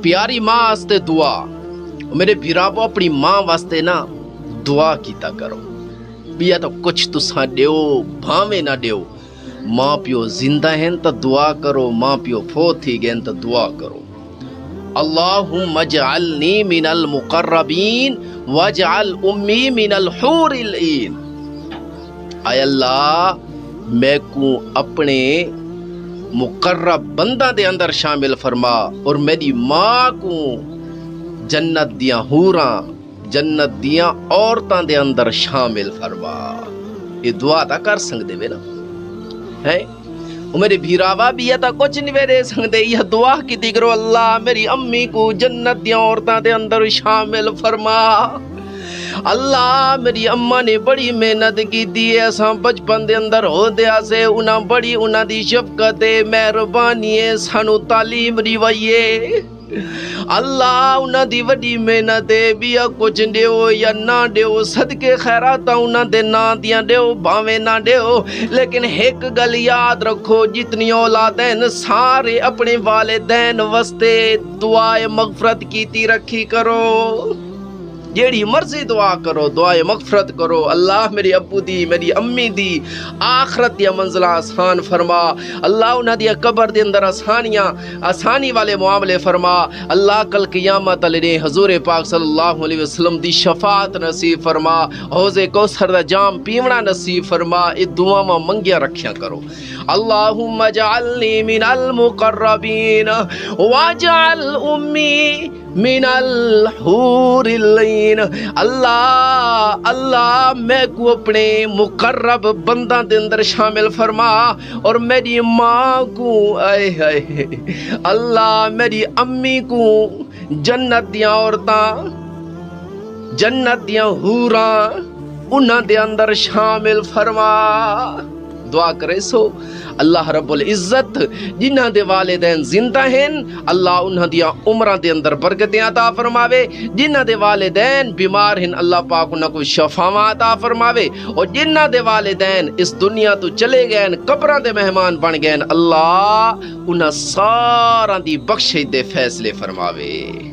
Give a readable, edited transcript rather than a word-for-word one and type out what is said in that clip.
پیاری ماں واسطے دعا میرے بھیراو اپنی ماں واسطے نا دعا کیتا کرو بیا تو کچھ تساں دیو بھاویں نہ دیو ماں پیو زندہ ہیں تو دعا کرو ماں پیو فوت تھی گئے تو دعا کرو اللہم اجعلنی من المقربین واجعل امی من الحور العین اے اللہ میں کو اپنے مقرب بندہ دے اندر شامل فرما اور میری ماں کو جنت دیاں حوراں جنت دیاں عورتاں دے اندر شامل فرما یہ دعا تا کر سکدے وے نا ہے میرے بھیراوا بھی یہ تا کچھ نہیں ویرے سکدے یہ دعا کیتی کرو اللہ میری امی کو جنت دیاں عورتاں دے اندر شامل فرما اللہ میری اماں نے بڑی محنت کی دی ہے اساں بچپن دے اندر ہو دیا سے انہاں بڑی انہاں دی شفقت مہربانی سانو تعلیم دیوائیے اللہ انہاں دی وڈی محنت بیا کچھ دیو یا نہ دیو صدقے خیرات انہاں دے نا دیاں دیو بھاویں نہ دیو لیکن ایک گل یاد رکھو جتنی اولادیں سارے اپنے والدین واسطے دعائے مغفرت کیتی رکھی کرو جیڑی مرضی دعا کرو دعائے مغفرت کرو اللہ میری ابو دی میری امی دی آخرت دیا منزلہ آسان فرما اللہ انہاں دیا قبر دے اندر آسانی والے معاملے فرما اللہ کل قیامت علیہ حضور پاک صلی اللہ علیہ وسلم دی شفاعت نصیب فرما حوض کوثر دا جام پیونا نصیب فرما اے دعا میں منگیا رکھیا کرو اللہم اجعلنی من المقربین واجعل امی من الحور العین اللہ میں کو اپنے مقرب بندہ دے اندر شامل فرما اور میری ماں کو اللہ میری امی کو جنت دیاں عورتاں جنت دیاں حوراں انہاں دے اندر شامل فرما دعا کرے سو اللہ رب العزت جنہاں دے والدین زندہ ہیں اللہ انہاں دیا عمرہ دے اندر برکتیں عطا فرماوے جنہاں دے والدین بیمار ہیں اللہ پاک انہاں کو شفاواں عطا فرماوے اور جنہاں دے والدین اس دنیا تو چلے گئے قبراں دے مہمان بن گئے اللہ انہاں سارا دی بخشش دے فیصلے فرماوے